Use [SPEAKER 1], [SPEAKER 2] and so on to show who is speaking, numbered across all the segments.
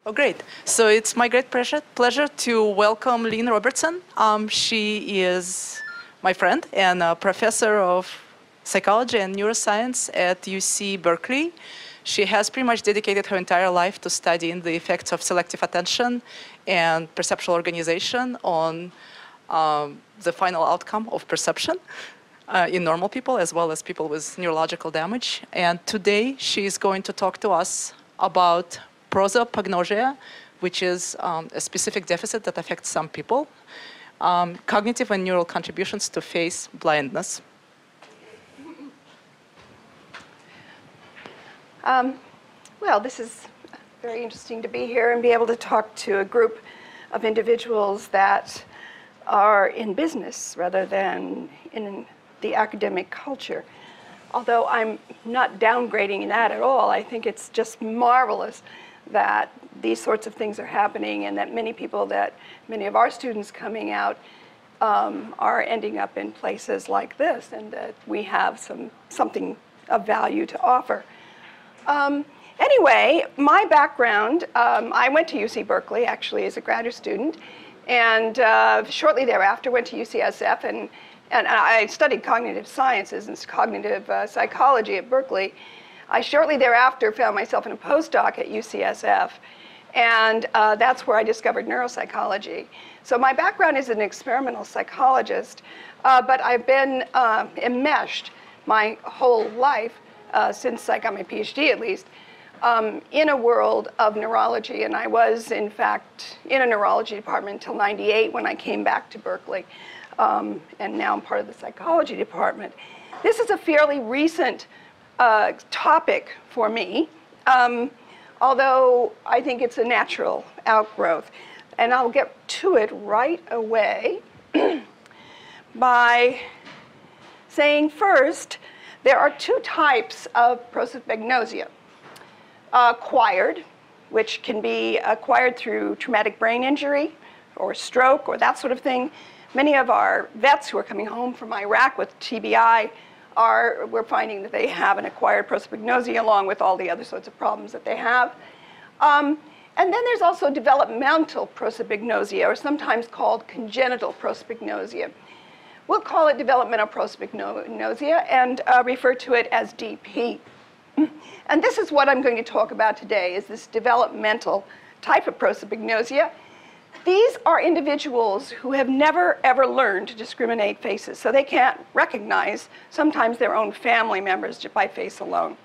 [SPEAKER 1] Oh, great. So it's my great pleasure to welcome Lynn Robertson. She is my friend and a professor of psychology and neuroscience at UC Berkeley. She has pretty much dedicated her entire life to studying the effects of selective attention and perceptual organization on the final outcome of perception in normal people as well as people with neurological damage. And today she is going to talk to us about prosopagnosia, which is a specific deficit that affects some people, cognitive and neural contributions to face blindness.
[SPEAKER 2] Well, this is very interesting to be here and be able to talk to a group of individuals that are in business rather than in the academic culture. Although I'm not downgrading that at all, I think it's just marvelous that these sorts of things are happening and that many of our students coming out are ending up in places like this and that we have something of value to offer. Anyway, my background, I went to UC Berkeley actually as a graduate student, and shortly thereafter went to UCSF and I studied cognitive sciences and cognitive psychology at Berkeley. I shortly thereafter found myself in a postdoc at UCSF, and that's where I discovered neuropsychology. So my background is an experimental psychologist, but I've been enmeshed my whole life, since I got my PhD at least, in a world of neurology. And I was, in fact, in a neurology department until '98 when I came back to Berkeley. And now I'm part of the psychology department. This is a fairly recent topic for me, although I think it's a natural outgrowth. And I'll get to it right away by saying first, there are two types of prosopagnosia. Acquired, which can be acquired through traumatic brain injury or stroke or that sort of thing. Many of our vets who are coming home from Iraq with TBI we're finding that they have an acquired prosopagnosia along with all the other sorts of problems that they have. And then there's also developmental prosopagnosia, or sometimes called congenital prosopagnosia. We'll call it developmental prosopagnosia and refer to it as DP. And this is what I'm going to talk about today, is this developmental type of prosopagnosia. These are individuals who have never, ever learned to discriminate faces, so they can't recognize sometimes their own family members just by face alone.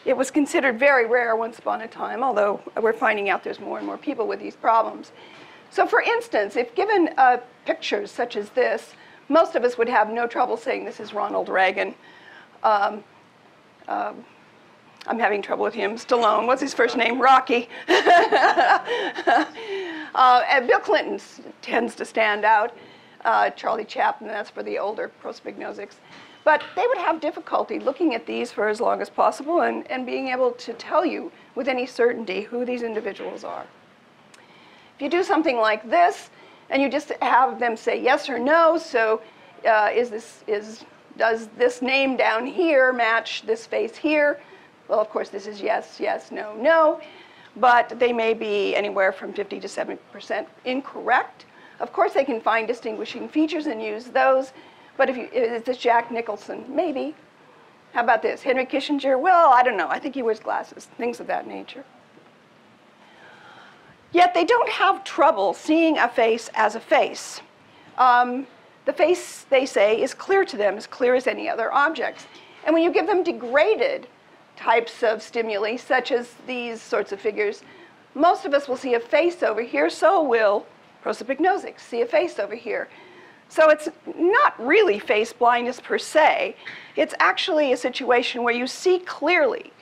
[SPEAKER 2] It was considered very rare once upon a time, although we're finding out there's more and more people with these problems. So for instance, if given pictures such as this, most of us would have no trouble saying this is Ronald Reagan. I'm having trouble with him. Stallone. What's his first name? Rocky. And Bill Clinton tends to stand out. Charlie Chaplin, that's for the older prosopagnosics. But they would have difficulty looking at these for as long as possible and being able to tell you with any certainty who these individuals are. If you do something like this, and you just have them say yes or no, so does this name down here match this face here? Well, of course, this is yes, yes, no, no. But they may be anywhere from 50 to 70% incorrect. Of course, they can find distinguishing features and use those. But is this Jack Nicholson? Maybe. How about this? Henry Kissinger? Well, I don't know. I think he wears glasses, things of that nature. Yet they don't have trouble seeing a face as a face. The face, they say, is clear to them, as clear as any other objects. And when you give them degraded types of stimuli, such as these sorts of figures, most of us will see a face over here, so will prosopagnosics see a face over here. So it's not really face blindness per se. It's actually a situation where you see clearly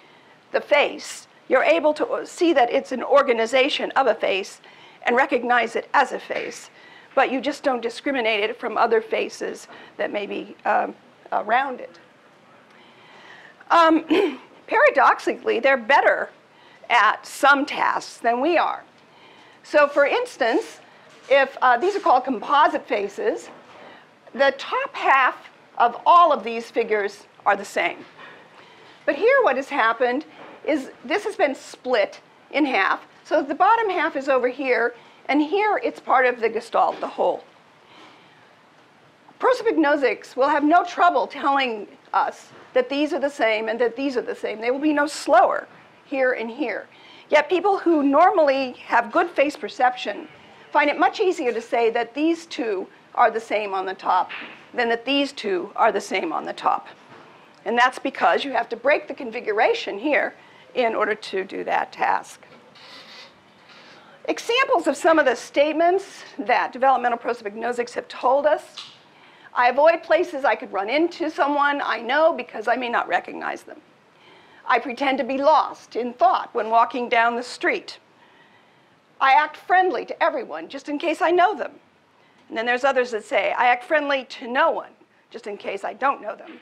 [SPEAKER 2] the face. You're able to see that it's an organization of a face and recognize it as a face, but you just don't discriminate it from other faces that may be around it. Paradoxically, they're better at some tasks than we are. So for instance, if these are called composite faces, the top half of all of these figures are the same. But here what has happened is this has been split in half. So the bottom half is over here, and here it's part of the gestalt, the whole. Prosopagnosics will have no trouble telling us that these are the same and that these are the same. They will be no slower here and here. Yet people who normally have good face perception find it much easier to say that these two are the same on the top than that these two are the same on the top. And that's because you have to break the configuration here in order to do that task. Examples of some of the statements that developmental prosopagnosics have told us. I avoid places I could run into someone I know because I may not recognize them. I pretend to be lost in thought when walking down the street. I act friendly to everyone just in case I know them. And then there's others that say, I act friendly to no one just in case I don't know them.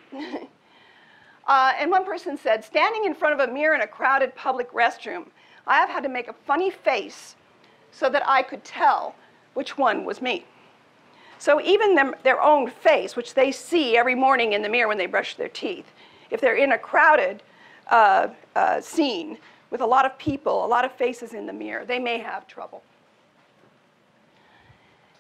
[SPEAKER 2] And one person said, standing in front of a mirror in a crowded public restroom, I have had to make a funny face so that I could tell which one was me. So even their own face, which they see every morning in the mirror when they brush their teeth, if they're in a crowded scene with a lot of people, a lot of faces in the mirror, they may have trouble.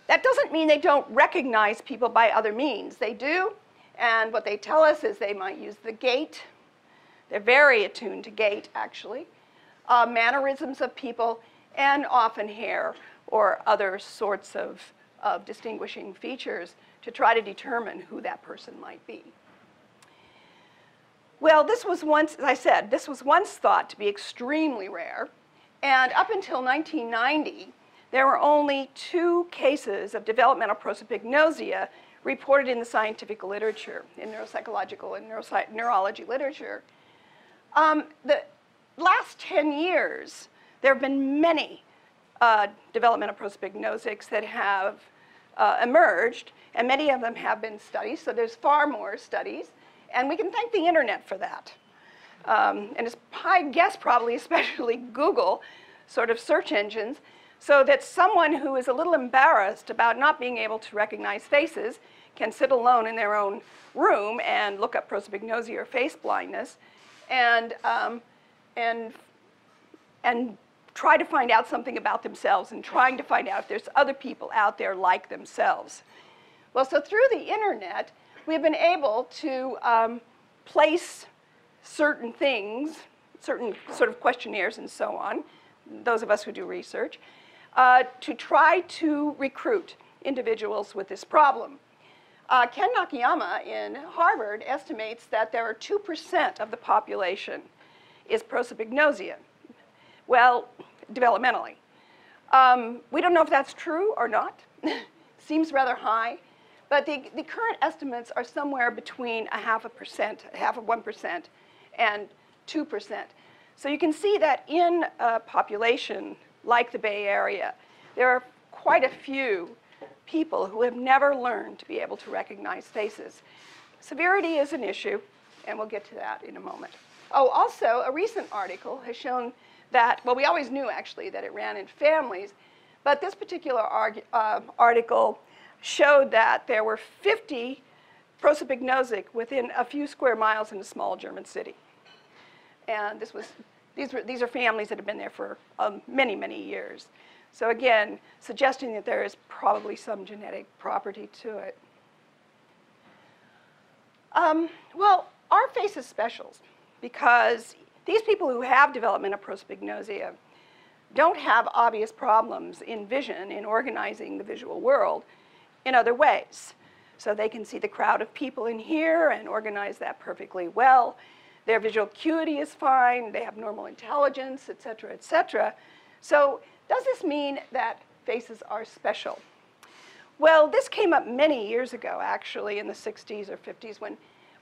[SPEAKER 2] That doesn't mean they don't recognize people by other means. They do, and what they tell us is they might use the gait. They're very attuned to gait, actually, mannerisms of people, and often hair or other sorts of distinguishing features to try to determine who that person might be. Well, this was once, as I said, this was once thought to be extremely rare, and up until 1990, there were only 2 cases of developmental prosopagnosia reported in the scientific literature, in neuropsychological and neurology literature. The last 10 years, there have been many developmental prosopagnosics that have emerged, and many of them have been studied, so there's far more studies, and we can thank the internet for that. And it's, I guess, probably especially Google sort of search engines, so that someone who is a little embarrassed about not being able to recognize faces can sit alone in their own room and look up prosopagnosia or face blindness and try to find out something about themselves and trying to find out if there's other people out there like themselves. Well, so through the internet, we've been able to place certain things, certain sort of questionnaires and so on, those of us who do research, to try to recruit individuals with this problem. Ken Nakayama in Harvard estimates that there are 2% of the population is prosopagnosia. Well, developmentally. We don't know if that's true or not. Seems rather high. But the current estimates are somewhere between 0.5%, 1%, and 2%. So you can see that in a population like the Bay Area, there are quite a few people who have never learned to be able to recognize faces. Severity is an issue, and we'll get to that in a moment. Oh, also, a recent article has shown that, well, we always knew, actually, that it ran in families, but this particular article showed that there were 50 prosopagnosic within a few square miles in a small German city. And these are families that have been there for many, many years. So again, suggesting that there is probably some genetic property to it. Well, our face is special because these people who have developmental prosopagnosia don't have obvious problems in vision, in organizing the visual world in other ways. So they can see the crowd of people in here and organize that perfectly well. Their visual acuity is fine. They have normal intelligence, et cetera, et cetera. So does this mean that faces are special? Well, this came up many years ago, actually, in the 60s or 50s,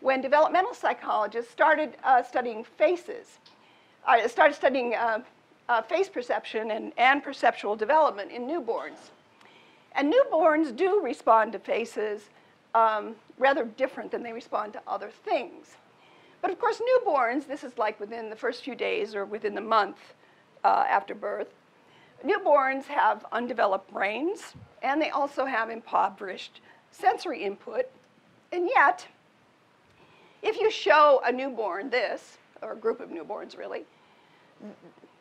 [SPEAKER 2] when developmental psychologists started studying faces, started studying face perception and perceptual development in newborns. And newborns do respond to faces rather different than they respond to other things. But of course, newborns, this is like within the first few days or within the month after birth, newborns have undeveloped brains, and they also have impoverished sensory input. And yet, if you show a newborn this, or a group of newborns really,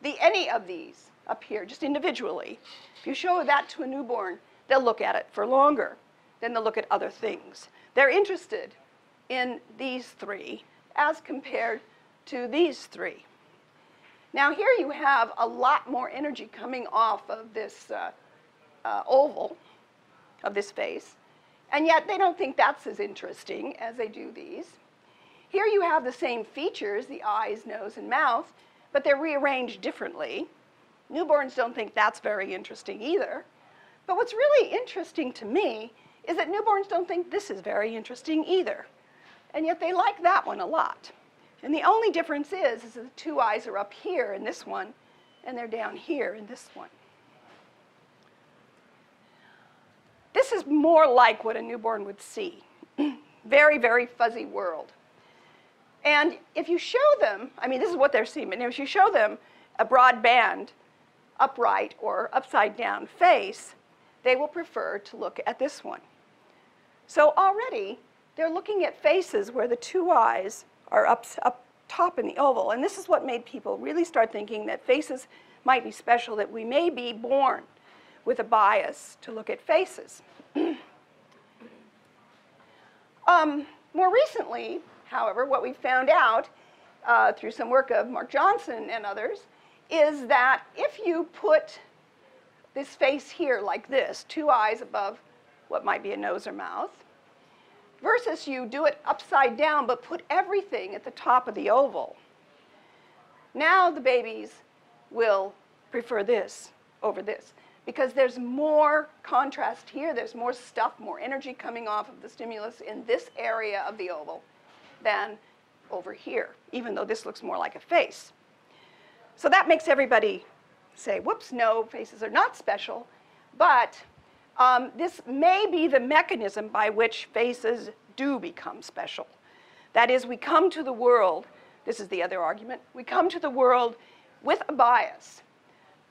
[SPEAKER 2] any of these up here, just individually. If you show that to a newborn, they'll look at it for longer. Then they'll look at other things. They're interested in these three as compared to these three. Now here you have a lot more energy coming off of this oval of this face, and yet they don't think that's as interesting as they do these. Here you have the same features, the eyes, nose, and mouth, but they're rearranged differently. Newborns don't think that's very interesting either. But what's really interesting to me is that newborns don't think this is very interesting either. And yet they like that one a lot. And the only difference is that the two eyes are up here in this one, and they're down here in this one. This is more like what a newborn would see. Very, very fuzzy world. And if you show them, I mean, this is what they're seeing, but if you show them a broad band, upright or upside down face, they will prefer to look at this one. So already, they're looking at faces where the two eyes are up top in the oval. And this is what made people really start thinking that faces might be special, that we may be born with a bias to look at faces. More recently, however, what we found out through some work of Mark Johnson and others is that if you put this face here like this, two eyes above what might be a nose or mouth, versus you do it upside down but put everything at the top of the oval, now the babies will prefer this over this because there's more contrast here, there's more stuff, more energy coming off of the stimulus in this area of the oval than over here, even though this looks more like a face. So that makes everybody say, whoops, no, faces are not special, but this may be the mechanism by which faces do become special. That is, we come to the world, this is the other argument, we come to the world with a bias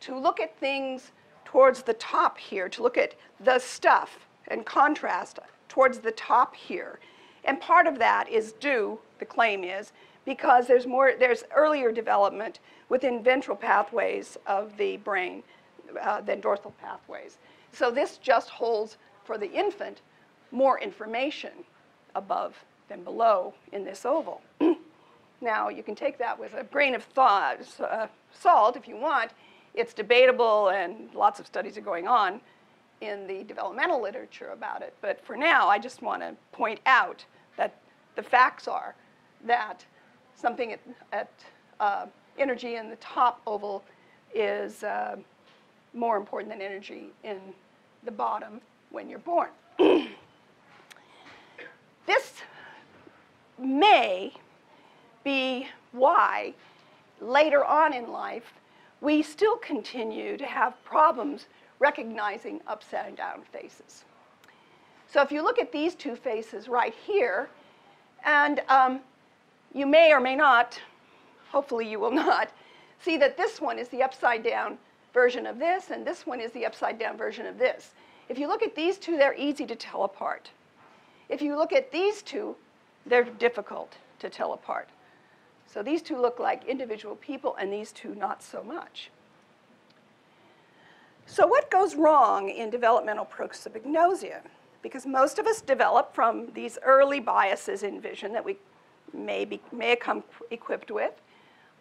[SPEAKER 2] to look at things towards the top here, to look at the stuff and contrast towards the top here. And part of that is due, the claim is, because there's earlier development within ventral pathways of the brain than dorsal pathways. So this just holds for the infant more information above than below in this oval. Now, you can take that with a grain of salt if you want. It's debatable, and lots of studies are going on in the developmental literature about it. But for now, I just want to point out that the facts are that something at energy in the top oval is more important than energy in the bottom when you're born. This may be why later on in life we still continue to have problems recognizing upside down faces. So if you look at these two faces right here, and you may or may not, hopefully you will not, see that this one is the upside down version of this, and this one is the upside down version of this. If you look at these two, they're easy to tell apart. If you look at these two, they're difficult to tell apart. So these two look like individual people, and these two not so much. So what goes wrong in developmental prosopagnosia? Because most of us develop from these early biases in vision that we may come equipped with,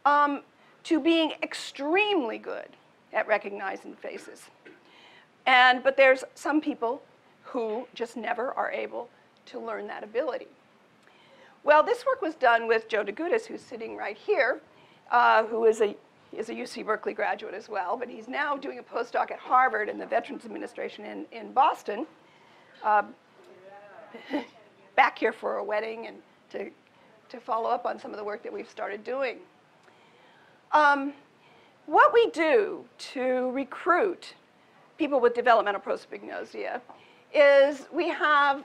[SPEAKER 2] to being extremely good at recognizing faces. But there's some people who just never are able to learn that ability. Well, this work was done with Joe DeGutis, who's sitting right here, who is a UC Berkeley graduate as well, but he's now doing a postdoc at Harvard in the Veterans Administration in Boston. Back here for a wedding and to follow up on some of the work that we've started doing. What we do to recruit people with developmental prosopagnosia is we have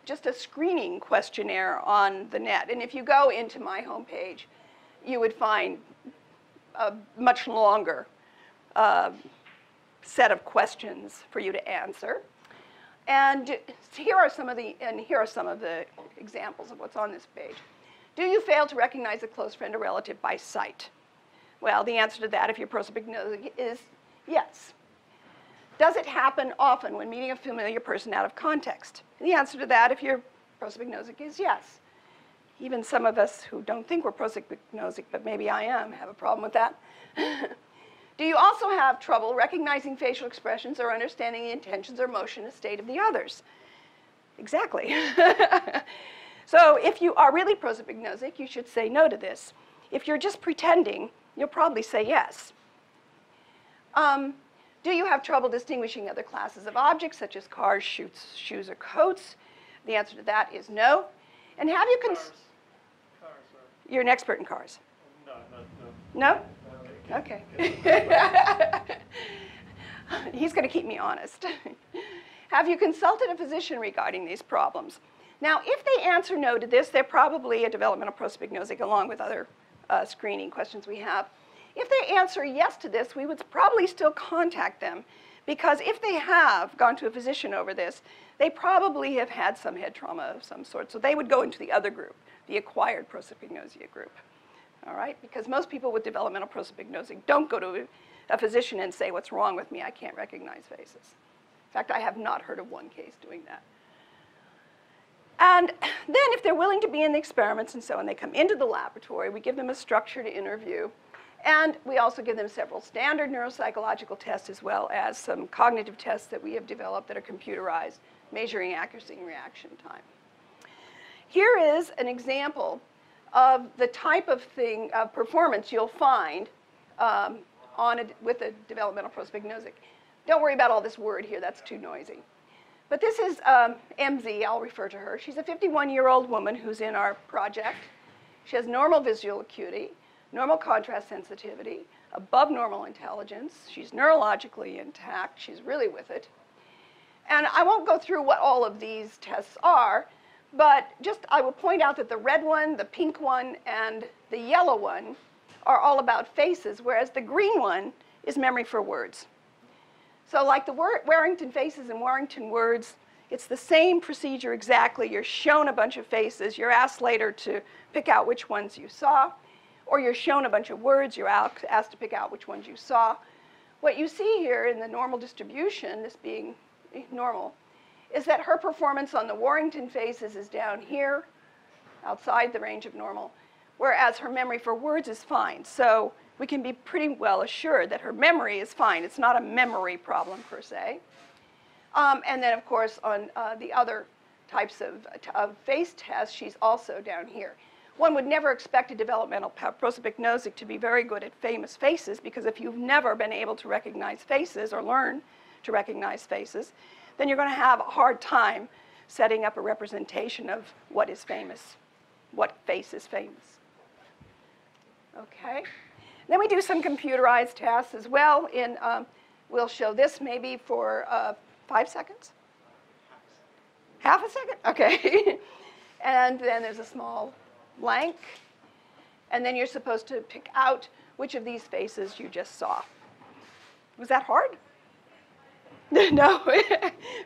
[SPEAKER 2] just a screening questionnaire on the net. And if you go into my homepage, you would find a much longer set of questions for you to answer. And here are some of the examples of what's on this page. Do you fail to recognize a close friend or relative by sight? Well, the answer to that, if you're prosopagnosic, is yes. Does it happen often when meeting a familiar person out of context? The answer to that, if you're prosopagnosic, is yes. Even some of us who don't think we're prosopagnosic, but maybe I am, have a problem with that. Do you also have trouble recognizing facial expressions or understanding the intentions or motion and state of the others? Exactly. So if you are really prosopagnosic, you should say no to this. If you're just pretending, you'll probably say yes. Do you have trouble distinguishing other classes of objects, such as cars, shoes, or coats? The answer to that is no. And have you
[SPEAKER 3] Cars,
[SPEAKER 2] You're an expert in cars.
[SPEAKER 3] no.
[SPEAKER 2] No? Okay. He's going to keep me honest. Have you consulted a physician regarding these problems? Now, if they answer no to this, they're probably a developmental prosopagnosic, along with other screening questions we have. If they answer yes to this, we would probably still contact them, because if they have gone to a physician over this, they probably have had some head trauma of some sort. So they would go into the other group, the acquired prosopagnosia group. All right? Because most people with developmental prosopagnosia don't go to a physician and say, what's wrong with me? I can't recognize faces. In fact, I have not heard of one case doing that. And then if they're willing to be in the experiments and so on, they come into the laboratory, we give them a structured interview, and we also give them several standard neuropsychological tests as well as some cognitive tests that we have developed that are computerized, measuring accuracy and reaction time. Here is an example of the type of performance you'll find with a developmental prosopagnosic. Don't worry about all this word here, that's too noisy. But this is MZ, I'll refer to her. She's a 51-year-old woman who's in our project. She has normal visual acuity, normal contrast sensitivity, above normal intelligence. She's neurologically intact. She's really with it. And I won't go through what all of these tests are, but just I will point out that the red one, the pink one, and the yellow one are all about faces, whereas the green one is memory for words. So like the Warrington faces and Warrington words, it's the same procedure exactly. You're shown a bunch of faces. You're asked later to pick out which ones you saw. Or you're shown a bunch of words. You're asked to pick out which ones you saw. What you see here in the normal distribution, this being normal, is that her performance on the Warrington faces is down here, outside the range of normal, whereas her memory for words is fine. So we can be pretty well assured that her memory is fine. It's not a memory problem per se. And then, of course, on the other types of face tests, she's also down here. One would never expect a developmental prosopagnosic to be very good at famous faces, because if you've never been able to recognize faces or learn to recognize faces, then you're going to have a hard time setting up a representation of what is famous, what face is famous. Okay. Then we do some computerized tests as well. We'll show this maybe for 5 seconds? Half a second? Okay. And then there's a small blank. And then you're supposed to pick out which of these faces you just saw. Was that hard? No?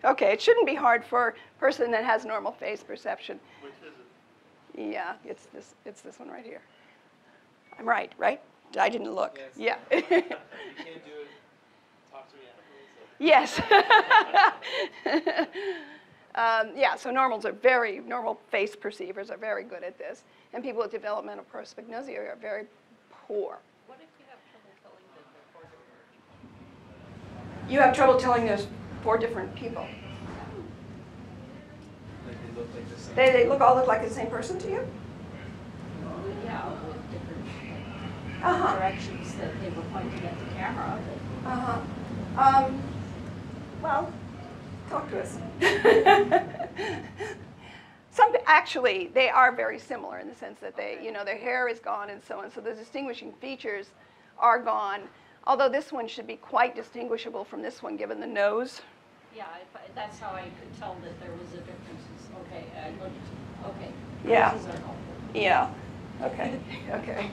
[SPEAKER 2] Okay, it shouldn't be hard for a person that has normal face perception.
[SPEAKER 3] Which is it?
[SPEAKER 2] Yeah, it's this one right here. I'm right? I didn't look.
[SPEAKER 4] Yes.
[SPEAKER 2] Yeah.
[SPEAKER 4] If you can't do it, talk to me afterwards.
[SPEAKER 2] Yes. Yeah, so normal face perceivers are very good at this. And people with developmental prosopagnosia are very poor.
[SPEAKER 1] What if you have trouble telling that they're 4 different?
[SPEAKER 2] You have trouble telling there's 4 different people.
[SPEAKER 4] Like they look like the same.
[SPEAKER 2] They all look like the same person to you?
[SPEAKER 5] Yeah, with different
[SPEAKER 2] Uh-huh.
[SPEAKER 5] directions that they were pointing at the camera.
[SPEAKER 2] Uh-huh. Well, talk to us. Actually, they are very similar in the sense that their hair is gone and so on, so the distinguishing features are gone, although this one should be quite distinguishable from this one given the nose.
[SPEAKER 5] Yeah, that's how I could tell that there was a difference. Okay, I looked, okay.
[SPEAKER 2] Yeah.
[SPEAKER 5] Faces are helpful.
[SPEAKER 2] Yeah. Okay. Okay.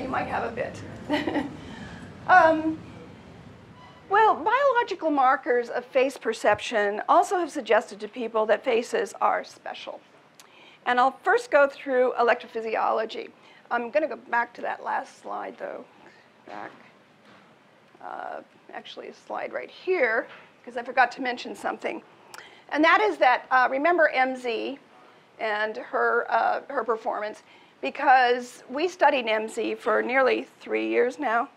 [SPEAKER 2] You might have a bit. Well, biological markers of face perception also have suggested to people that faces are special. And I'll first go through electrophysiology. I'm going to go back to that last slide, though, back. Actually, a slide right here, because I forgot to mention something. And that is that, remember MZ and her performance, because we studied MZ for nearly 3 years now.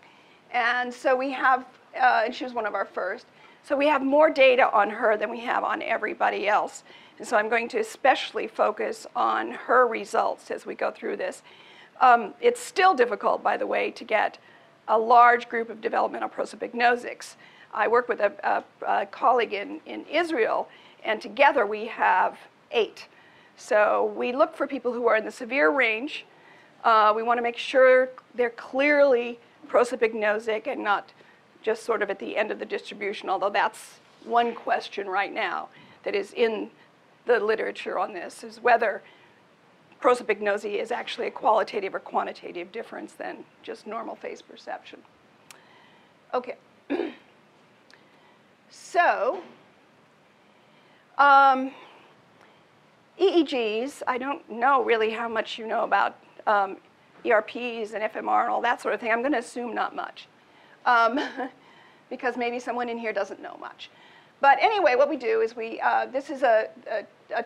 [SPEAKER 2] And so we have, and she was one of our first. So we have more data on her than we have on everybody else. And so I'm going to especially focus on her results as we go through this. It's still difficult, by the way, to get a large group of developmental prosopagnosics. I work with a colleague in Israel, and together we have 8. So we look for people who are in the severe range. We want to make sure they're clearly prosopagnosic and not just sort of at the end of the distribution, although that's one question right now that is in the literature on this, is whether prosopagnosia is actually a qualitative or quantitative difference than just normal face perception. Okay. So, EEGs, I don't know really how much you know about ERPs and FMR and all that sort of thing. I'm going to assume not much, because maybe someone in here doesn't know much. But anyway, what we do is this is a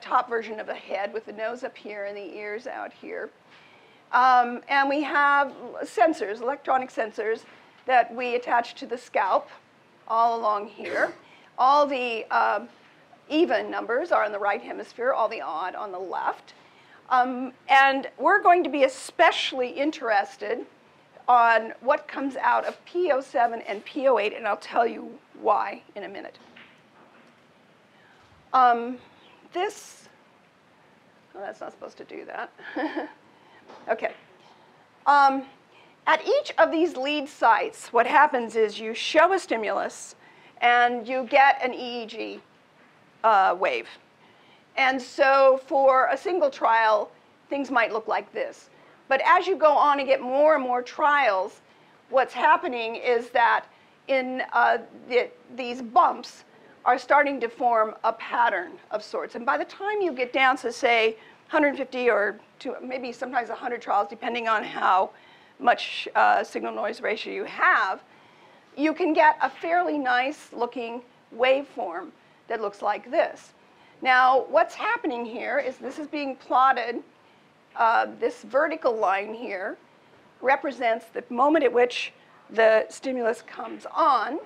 [SPEAKER 2] top version of the head with the nose up here and the ears out here. And we have sensors, electronic sensors, that we attach to the scalp all along here. All the even numbers are in the right hemisphere, all the odd on the left. And we're going to be especially interested on what comes out of P07 and P08, and I'll tell you why in a minute. Oh, that's not supposed to do that. Okay. At each of these lead sites, what happens is you show a stimulus and you get an EEG wave. And so for a single trial, things might look like this. But as you go on and get more and more trials, what's happening is that in these bumps are starting to form a pattern of sorts. And by the time you get down to, say, 150 or maybe sometimes 100 trials, depending on how much signal-noise ratio you have, you can get a fairly nice-looking waveform that looks like this. Now, what's happening here is this is being plotted. This vertical line here represents the moment at which the stimulus comes on.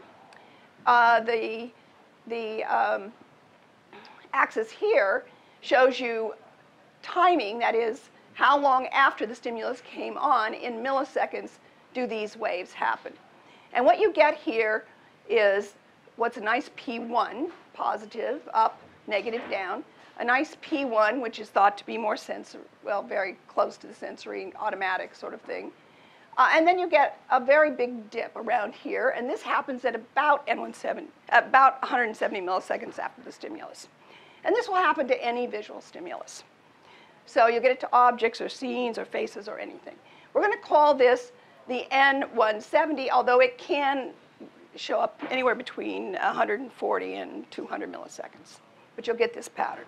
[SPEAKER 2] The axis here shows you timing, that is, how long after the stimulus came on in milliseconds do these waves happen. And what you get here is what's a nice P1, positive, up, negative, down, a nice P1, which is thought to be more very close to the sensory, automatic sort of thing. And then you get a very big dip around here, and this happens at about about 170 milliseconds after the stimulus. And this will happen to any visual stimulus. So you get it to objects or scenes or faces or anything. We're going to call this the N170, although it can show up anywhere between 140 and 200 milliseconds. But you'll get this pattern.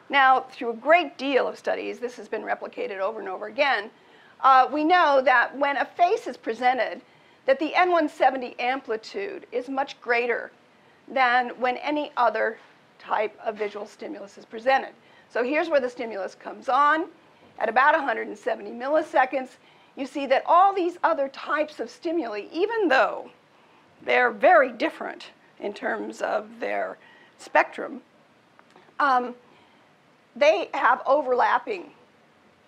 [SPEAKER 2] Now, through a great deal of studies, this has been replicated over and over again, we know that when a face is presented, that the N170 amplitude is much greater than when any other type of visual stimulus is presented. So here's where the stimulus comes on. At about 170 milliseconds, you see that all these other types of stimuli, even though they're very different in terms of their spectrum, they have overlapping.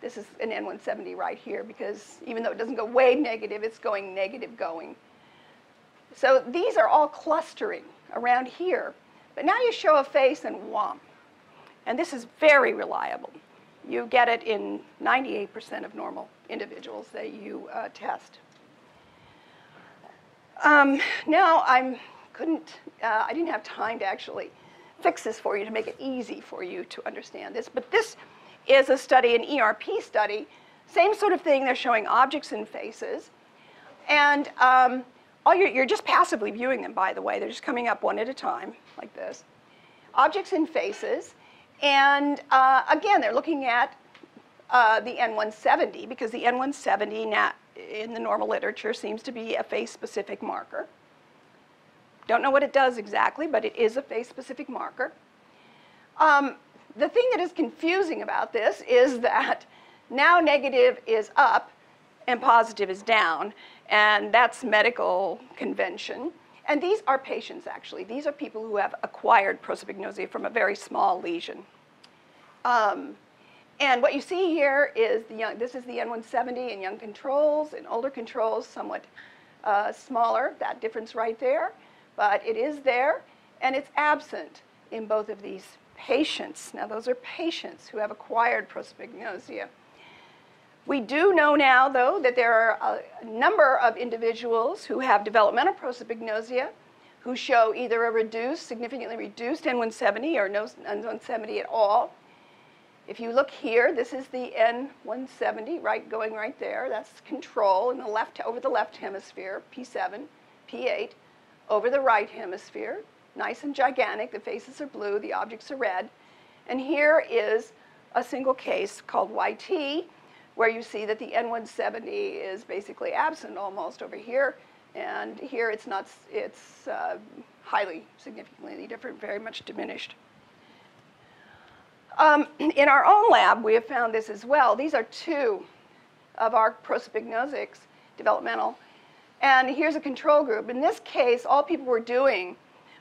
[SPEAKER 2] This is an N170 right here, because even though it doesn't go way negative, it's going negative going. So these are all clustering around here. But now you show a face and whomp. And this is very reliable. You get it in 98% of normal individuals that you test. Now I didn't have time to actually fix this for you to make it easy for you to understand this. But this is a study, an ERP study. Same sort of thing. They're showing objects and faces. And you're just passively viewing them, by the way. They're just coming up one at a time, like this. Objects and faces. And again, they're looking at the N170, because the N170 in the normal literature seems to be a face-specific marker. Don't know what it does exactly, but it is a face-specific marker. The thing that is confusing about this is that now negative is up and positive is down, and that's medical convention. And these are patients, actually. These are people who have acquired prosopagnosia from a very small lesion. And what you see here is this is the N170 in young controls. In older controls, somewhat smaller, that difference right there. But it is there, and it's absent in both of these patients. Now, those are patients who have acquired prosopagnosia. We do know now, though, that there are a number of individuals who have developmental prosopagnosia who show either a significantly reduced N170 or no N170 at all. If you look here, this is the N170, going right there. That's control in the left, over the left hemisphere, P7, P8, over the right hemisphere, nice and gigantic. The faces are blue, the objects are red. And here is a single case called YT, where you see that the N170 is basically absent almost over here. And here it's not, it's highly significantly different, very much diminished. In our own lab, we have found this as well. These are two of our prosopagnosics, developmental. And here's a control group. In this case, all people were doing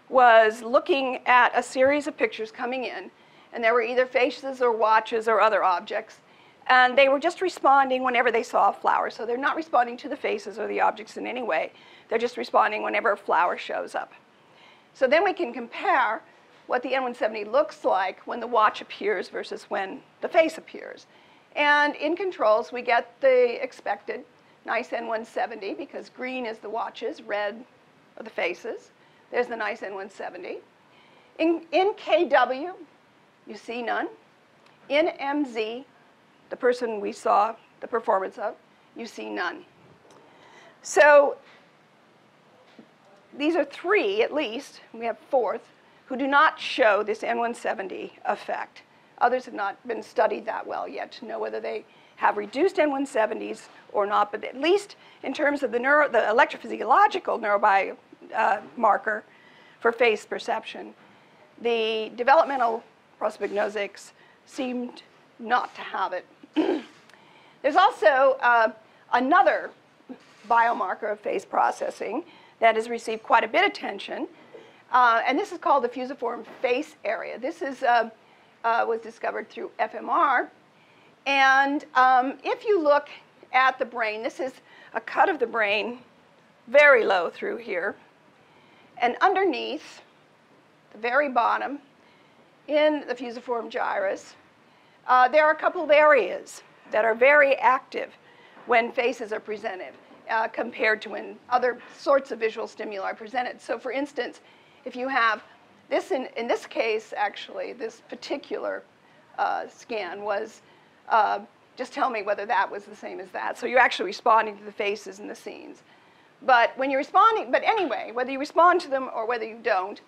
[SPEAKER 2] was looking at a series of pictures coming in, and there were either faces or watches or other objects. And they were just responding whenever they saw a flower. So they're not responding to the faces or the objects in any way. They're just responding whenever a flower shows up. So then we can compare what the N170 looks like when the watch appears versus when the face appears. And in controls, we get the expected nice N170, because green is the watches, red are the faces. There's the nice N170. In KW, you see none. In MZ, the person we saw the performance of, you see none. So these are three, at least, we have fourth, who do not show this N170 effect. Others have not been studied that well yet to know whether they have reduced N170s or not, but at least in terms of the electrophysiological marker for face perception, the developmental prosopagnosics seemed not to have it. There's also another biomarker of face processing that has received quite a bit of attention, and this is called the fusiform face area. This is, was discovered through FMR, and if you look at the brain, this is a cut of the brain very low through here, and underneath, the very bottom, in the fusiform gyrus, there are a couple of areas that are very active when faces are presented compared to when other sorts of visual stimuli are presented. So for instance, if you have this, in this case, actually, this particular scan was, just tell me whether that was the same as that. So you're actually responding to the faces and the scenes. But when you're responding, but anyway, whether you respond to them or whether you don't,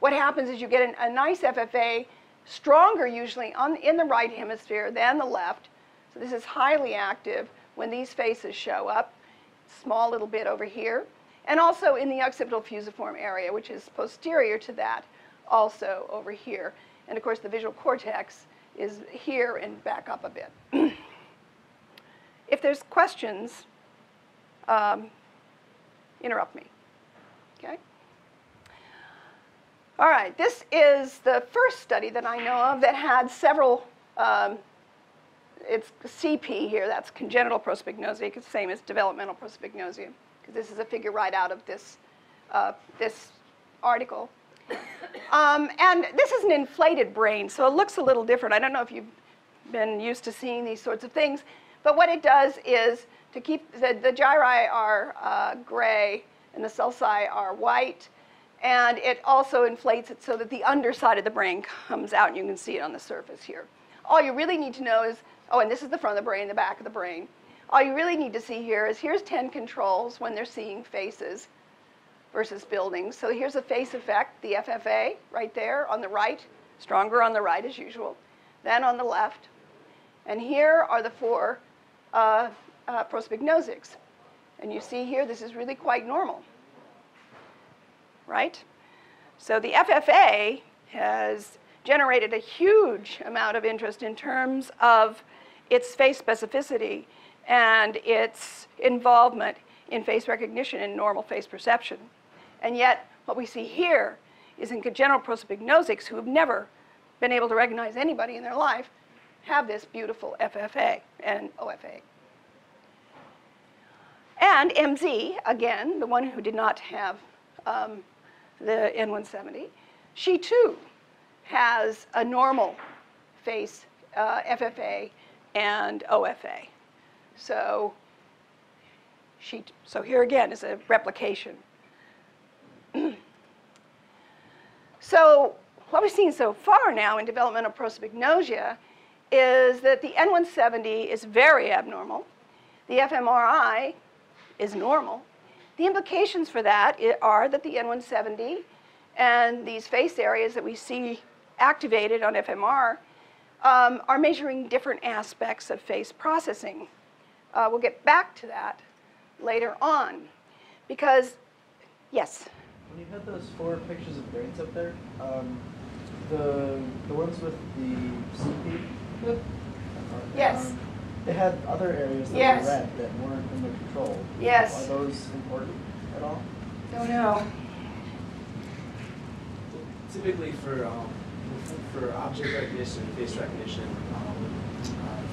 [SPEAKER 2] what happens is you get a nice FFA, stronger usually in the right hemisphere than the left. So this is highly active when these faces show up, small little bit over here, and also in the occipital fusiform area, which is posterior to that, also over here. And of course, the visual cortex is here and back up a bit. If there's questions, interrupt me, okay? All right, this is the first study that I know of that had several, it's CP here, that's congenital prosopagnosia, it's the same as developmental prosopagnosia, because this is a figure right out of this, this article. And this is an inflated brain, so it looks a little different. I don't know if you've been used to seeing these sorts of things, but what it does is to keep, the gyri are gray and the sulci are white, and it also inflates it so that the underside of the brain comes out, and you can see it on the surface here. All you really need to know is, oh, and this is the front of the brain, the back of the brain. All you really need to see here is, here's 10 controls when they're seeing faces versus buildings. So here's a face effect, the FFA, right there on the right, stronger on the right as usual, then on the left. And here are the four prosopagnosics. And you see here, this is really quite normal, right? So the FFA has generated a huge amount of interest in terms of its face specificity and its involvement in face recognition and normal face perception. And yet, what we see here is in congenital prosopagnosics who have never been able to recognize anybody in their life have this beautiful FFA and OFA. And MZ, again, the one who did not have the N170, she too has a normal face FFA and OFA. So here again is a replication. So what we've seen so far now in developmental prosopagnosia is that the N170 is very abnormal. The FMRI is normal. The implications for that are that the N170 and these face areas that we see activated on FMR are measuring different aspects of face processing. We'll get back to that later on because, yes?
[SPEAKER 4] When you had those 4 pictures of brains up there, the ones with the CP,
[SPEAKER 2] Yes.
[SPEAKER 4] They had other areas that
[SPEAKER 2] Yes.
[SPEAKER 4] were red that weren't in the control.
[SPEAKER 2] Yes.
[SPEAKER 4] Are those important at all?
[SPEAKER 2] Don't know.
[SPEAKER 6] Typically for object recognition, face recognition,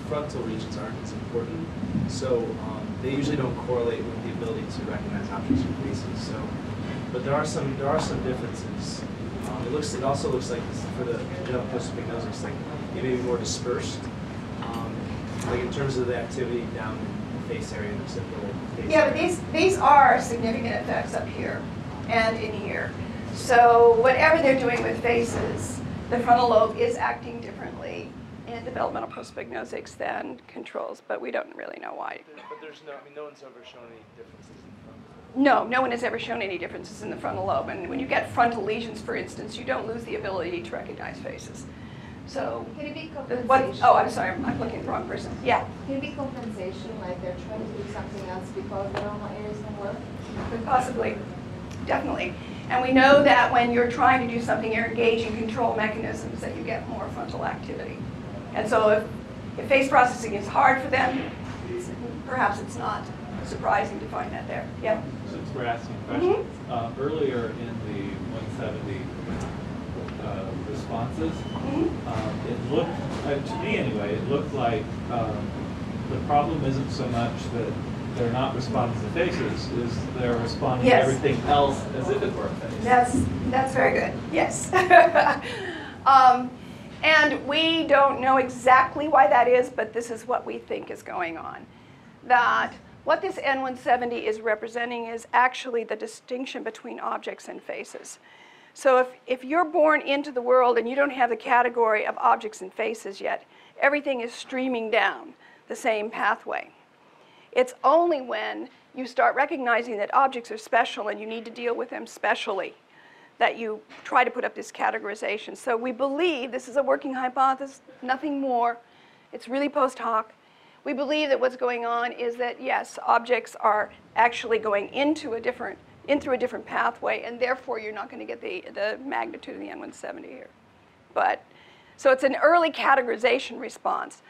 [SPEAKER 6] frontal regions aren't as important. So they usually don't correlate with the ability to recognize objects from faces. So, but there are some differences. It also looks like for the congenital prosopagnosics, like they may be more dispersed. Like in terms of the activity down in the face area, the occipital face
[SPEAKER 2] Yeah,
[SPEAKER 6] area.
[SPEAKER 2] but these are significant effects up here and in here. So whatever they're doing with faces, the frontal lobe is acting differently in developmental prosopagnosics than controls, but we don't really know why.
[SPEAKER 6] But there's no one's ever shown any differences in the front.
[SPEAKER 2] No one has ever shown any differences in the frontal lobe. And when you get frontal lesions, for instance, you don't lose the ability to recognize faces. So,
[SPEAKER 7] Can it be
[SPEAKER 2] what?
[SPEAKER 7] compensation?
[SPEAKER 2] Oh, I'm sorry, I'm looking at the wrong person. Yeah,
[SPEAKER 7] Can it be compensation, like they're trying to do something else because the normal areas don't work?
[SPEAKER 2] possibly, definitely. And we know that when you're trying to do something, you're engaging control mechanisms that you get more frontal activity. And so if face processing is hard for them, perhaps it's not surprising to find that there. Yeah.
[SPEAKER 8] Since we're asking questions, earlier in the 170 responses, it looked, to me anyway, it looked like the problem isn't so much that they're not responding to faces, is they're responding
[SPEAKER 2] Yes.
[SPEAKER 8] to everything else as if it were a face.
[SPEAKER 2] That's very good, yes. And we don't know exactly why that is, but this is what we think is going on. That what this N170 is representing is actually the distinction between objects and faces. So if you're born into the world and you don't have the category of objects and faces yet, everything is streaming down the same pathway. It's only when you start recognizing that objects are special and you need to deal with them specially that you try to put up this categorization. So we believe, this is a working hypothesis, nothing more, it's really post hoc. We believe that what's going on is that, yes, objects are actually going into a different pathway, and therefore you're not going to get the magnitude of the N170 here. So it's an early categorization response.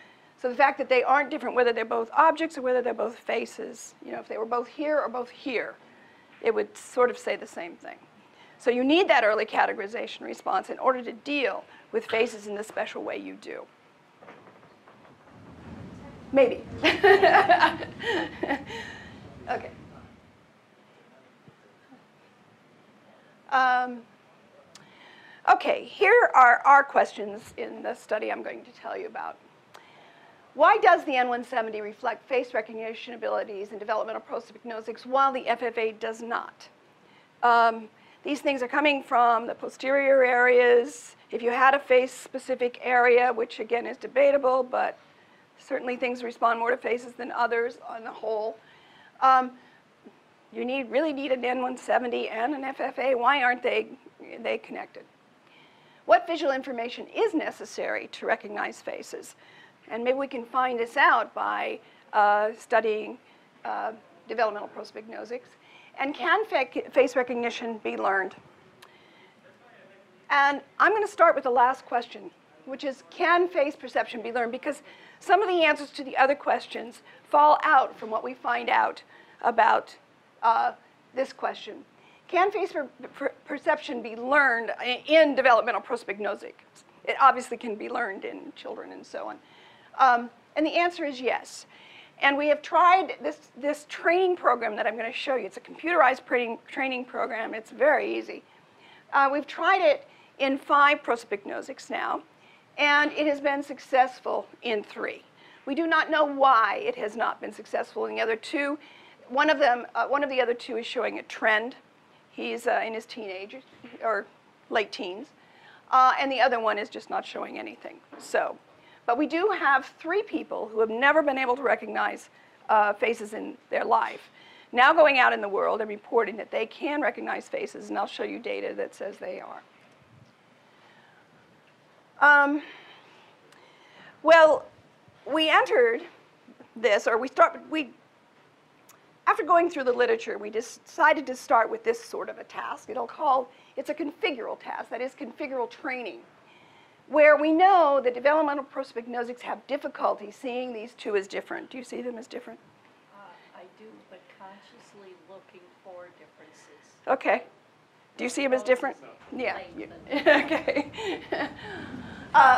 [SPEAKER 2] So the fact that they aren't different, whether they're both objects or whether they're both faces, if they were both here or both here, it would sort of say the same thing. So you need that early categorization response in order to deal with faces in the special way you do. Maybe. Okay. Okay, here are our questions in the study I'm going to tell you about. Why does the N170 reflect face recognition abilities in developmental prosopagnosics while the FFA does not? These things are coming from the posterior areas. If you had a face-specific area, which again is debatable, but certainly things respond more to faces than others on the whole. You really need an N170 and an FFA. Why aren't they connected? What visual information is necessary to recognize faces? And maybe we can find this out by studying developmental prosopagnosics, and can face recognition be learned? And I'm going to start with the last question, which is, can face perception be learned? Because some of the answers to the other questions fall out from what we find out about this question. Can face perception be learned in developmental prosopagnosics? It obviously can be learned in children and so on. And the answer is yes. And we have tried this training program that I'm going to show you. It's a computerized training program. It's very easy. We've tried it in 5 prosopagnosics now, and it has been successful in 3. We do not know why it has not been successful in the other 2. One of the other 2 is showing a trend. He's in his teenage or late teens, and the other one is just not showing anything. So, but we do have 3 people who have never been able to recognize faces in their life, now going out in the world and reporting that they can recognize faces, and I'll show you data that says they are. Well, we entered this, or after going through the literature, we decided to start with this sort of a task. It's a configural task, that is configural training, where we know that developmental prosopagnosics have difficulty seeing these 2 as different. Do you see them as different?
[SPEAKER 5] I do, but consciously looking for differences.
[SPEAKER 2] Okay. Do you see them as different? Yeah. Okay.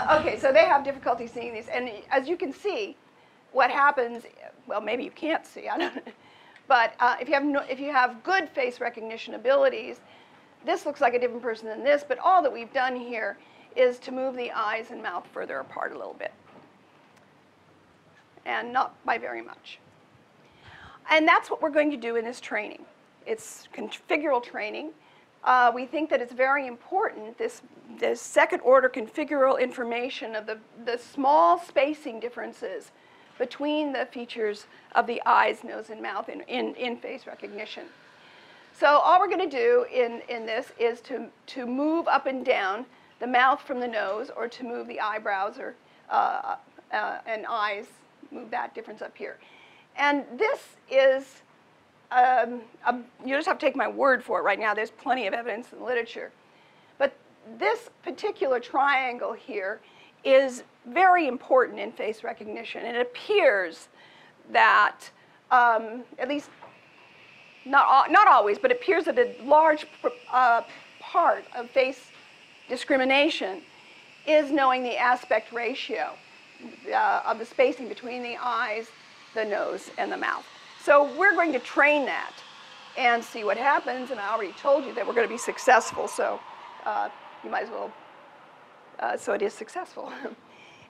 [SPEAKER 2] Okay, so they have difficulty seeing these. And as you can see, what happens, well, maybe you can't see, I don't know. But if you have good face recognition abilities, this looks like a different person than this, but all that we've done here is to move the eyes and mouth further apart a little bit. And not by very much. And that's what we're going to do in this training. It's configural training. We think that it's very important, this second order configural information of the small spacing differences between the features of the eyes, nose, and mouth in face recognition. So all we're going to do in this is to move up and down the mouth from the nose, or to move the eyebrows or and eyes, move that difference up here. And this is, you just have to take my word for it right now. There's plenty of evidence in the literature. But this particular triangle here is very important in face recognition. And it appears that, at least not always, but it appears that a large part of face discrimination is knowing the aspect ratio of the spacing between the eyes, the nose, and the mouth. So we're going to train that and see what happens. And I already told you that we're going to be successful, so you might as well, so it is successful.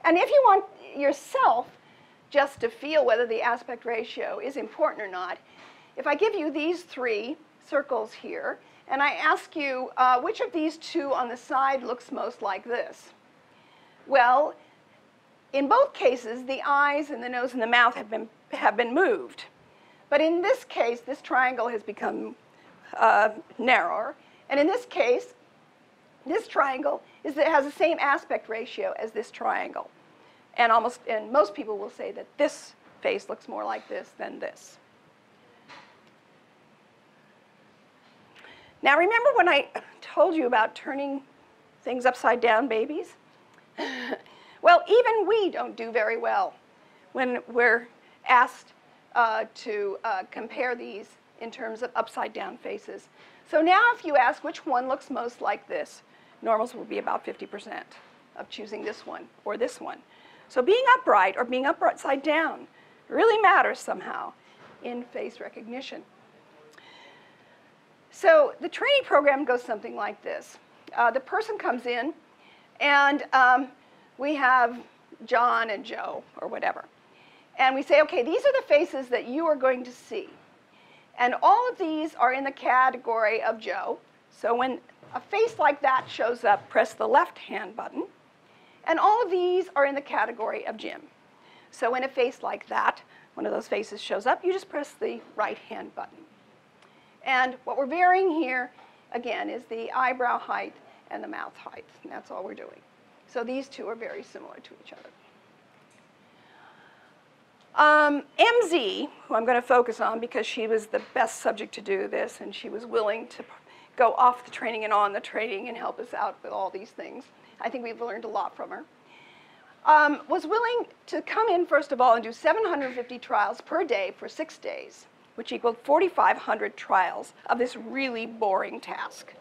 [SPEAKER 2] And if you want yourself just to feel whether the aspect ratio is important or not, if I give you these 3 circles here, and I ask you which of these 2 on the side looks most like this? Well, in both cases, the eyes and the nose and the mouth have been moved. But in this case, this triangle has become narrower. And in this case, this triangle has the same aspect ratio as this triangle. And most people will say that this face looks more like this than this. Now, remember when I told you about turning things upside down babies? Well, even we don't do very well when we're asked to compare these in terms of upside down faces. So now if you ask which one looks most like this, normals will be about 50% of choosing this one or this one. So being upright or being upside down really matters somehow in face recognition. So the training program goes something like this. The person comes in, and we have John and Joe, or whatever. And we say, okay, these are the faces that you are going to see. And all of these are in the category of Joe. So when a face like that shows up, press the left-hand button. And all of these are in the category of Jim. So when a face like that, one of those faces shows up, you just press the right-hand button. And what we're varying here, again, is the eyebrow height and the mouth height. And that's all we're doing. So these 2 are very similar to each other. MZ, who I'm going to focus on because she was the best subject to do this, and she was willing to go off the training and on the training and help us out with all these things. I think we've learned a lot from her. Was willing to come in, first of all, and do 750 trials per day for 6 days, which equaled 4,500 trials of this really boring task.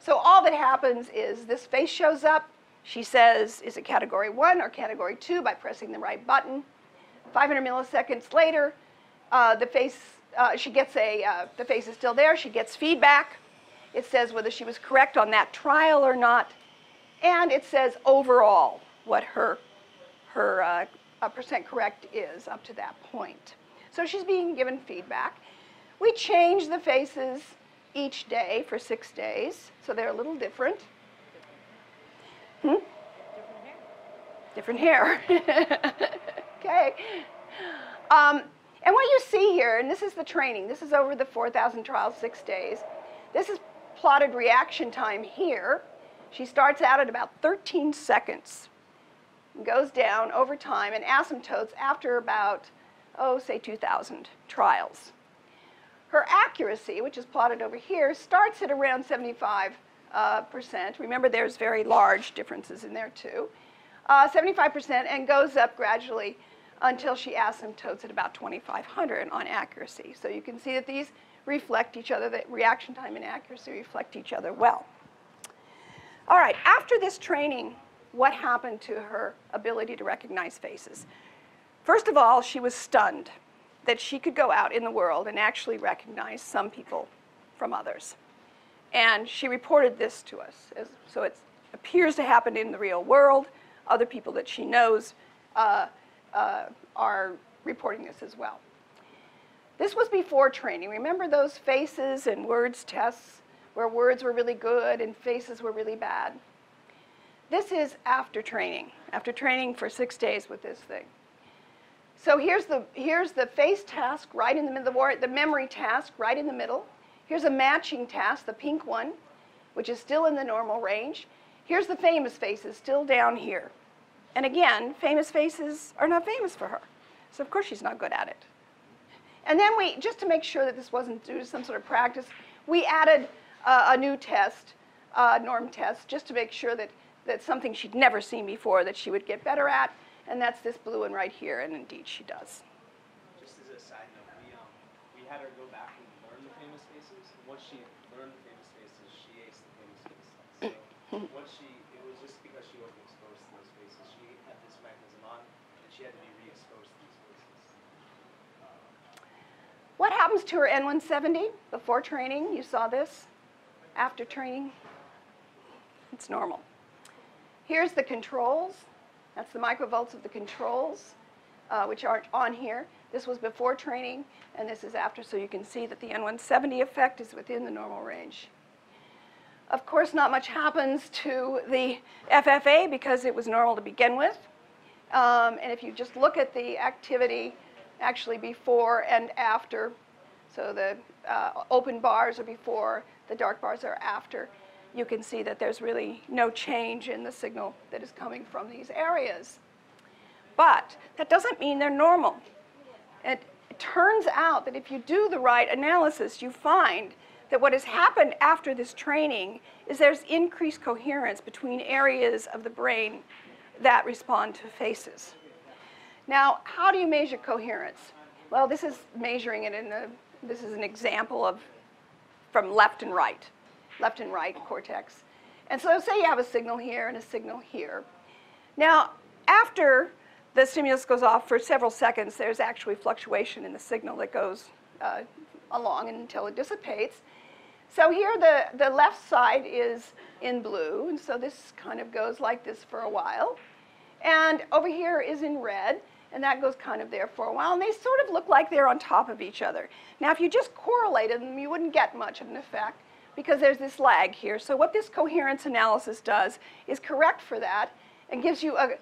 [SPEAKER 2] So all that happens is this face shows up. She says, is it category 1 or category 2 by pressing the right button. 500 milliseconds later, the face is still there. She gets feedback. It says whether she was correct on that trial or not. And it says overall what her percent correct is up to that point. So she's being given feedback. We change the faces each day for 6 days, so they're a little different. Different hair. Okay. And what you see here, and this is the training, this is over the 4,000 trials, 6 days. This is plotted reaction time here. She starts out at about 13 seconds, goes down over time, and asymptotes after about, say 2,000 trials. Her accuracy, which is plotted over here, starts at around 75%. Remember, there's very large differences in there too. 75%, and goes up gradually until she asymptotes at about 2,500 on accuracy. So you can see that these reflect each other, that reaction time and accuracy reflect each other well. All right, after this training, what happened to her ability to recognize faces? First of all, she was stunned that she could go out in the world and actually recognize some people from others. And she reported this to us. So it appears to happen in the real world. Other people that she knows are reporting this as well. This was before training. Remember those faces and words tests where words were really good and faces were really bad? This is after training for 6 days with this thing. So here's the face task right in the middle, the memory task right in the middle. Here's a matching task, the pink one, which is still in the normal range. Here's the famous faces still down here. And again, famous faces are not famous for her. So of course she's not good at it. And then just to make sure that this wasn't due to some sort of practice, we added a new test, norm test, just to make sure that something she'd never seen before that she would get better at. And that's this blue one right here, and indeed she does.
[SPEAKER 6] Just as a side note, we had her go back and learn the famous faces. Once she learned the famous faces, she aced the famous faces. So it was just because she wasn't exposed to those faces. She had this mechanism on, and she had to be re-exposed to these faces.
[SPEAKER 2] What happens to her N170 before training? You saw this. After training, it's normal. Here's the controls. That's the microvolts of the controls, which aren't on here. This was before training, and this is after, so you can see that the N170 effect is within the normal range. Of course, not much happens to the FFA because it was normal to begin with. And if you just look at the activity actually before and after, so the open bars are before, the dark bars are after, you can see that there's really no change in the signal that is coming from these areas. But that doesn't mean they're normal. It turns out that if you do the right analysis, you find that what has happened after this training is there's increased coherence between areas of the brain that respond to faces. Now, how do you measure coherence? Well, this is measuring it this is an example from left and right cortex. And so say you have a signal here and a signal here. Now, after the stimulus goes off for several seconds, there's actually fluctuation in the signal that goes along until it dissipates. So here the left side is in blue, and so this kind of goes like this for a while. And over here is in red, and that goes kind of there for a while. And they sort of look like they're on top of each other. Now, if you just correlated them, you wouldn't get much of an effect, because there's this lag here. So what this coherence analysis does is correct for that and gives you a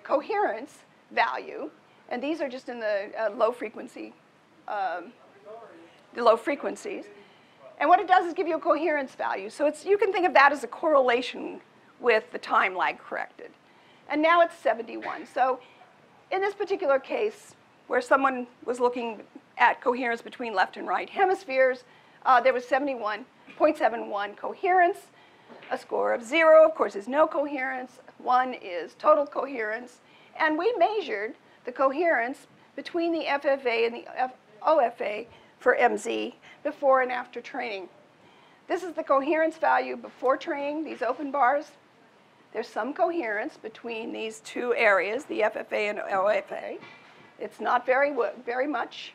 [SPEAKER 2] coherence value. And these are just in the low frequencies. And what it does is give you a coherence value. So you can think of that as a correlation with the time lag corrected. And now it's 71. So in this particular case, where someone was looking at coherence between left and right hemispheres, there was 71.71 coherence. A score of 0, of course, is no coherence. 1 is total coherence. And we measured the coherence between the FFA and the OFA for MZ before and after training. This is the coherence value before training, these open bars. There's some coherence between these two areas, the FFA and OFA. It's not very much.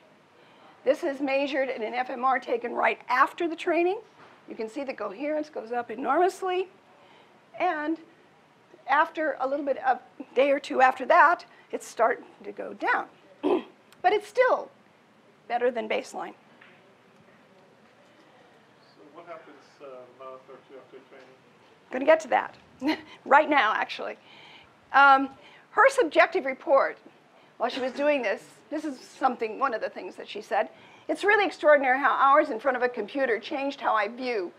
[SPEAKER 2] This is measured in an FMR taken right after the training. You can see the coherence goes up enormously. And after a little bit of a day or two after that, it's starting to go down. But it's still better than baseline.
[SPEAKER 3] So what happens a month or two after training?
[SPEAKER 2] I'm going to get to that right now, actually. Her subjective report, while she was doing this is one of the things that she said. It's really extraordinary how hours in front of a computer changed how I view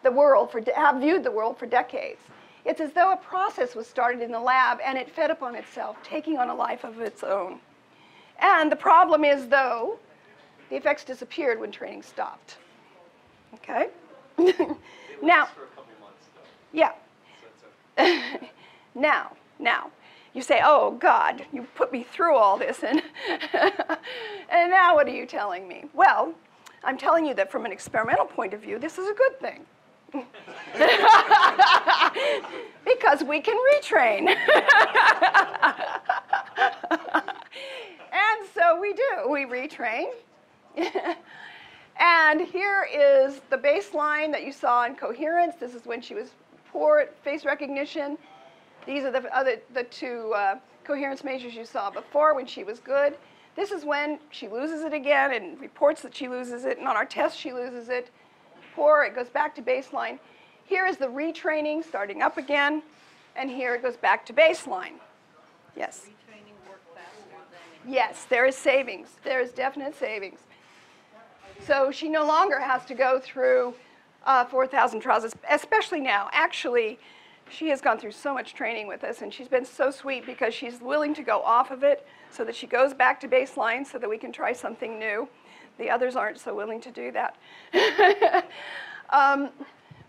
[SPEAKER 2] the world, have viewed the world for decades. It's as though a process was started in the lab and it fed upon itself, taking on a life of its own. And the problem is, though, the effects disappeared when training stopped. Okay? Now,
[SPEAKER 6] For a couple months, though.
[SPEAKER 2] yeah.
[SPEAKER 6] So it's okay.
[SPEAKER 2] Now, you say, oh, God, you put me through all this, and, and now what are you telling me? Well, I'm telling you that from an experimental point of view, this is a good thing. Because we can retrain. And so we do. We retrain. And here is the baseline that you saw in coherence. This is when she was poor at face recognition. These are the two coherence measures you saw before when she was good. This is when she loses it again and reports that she loses it, and on our test she loses it. Poor, it goes back to baseline. Here is the retraining starting up again, and here it goes back to baseline. Yes?
[SPEAKER 5] Retraining work faster than
[SPEAKER 2] Yes, there is savings. There is definite savings. So she no longer has to go through 4,000 trials, especially now. Actually, she has gone through so much training with us, and she's been so sweet because she's willing to go off of it so that she goes back to baseline so that we can try something new. The others aren't so willing to do that.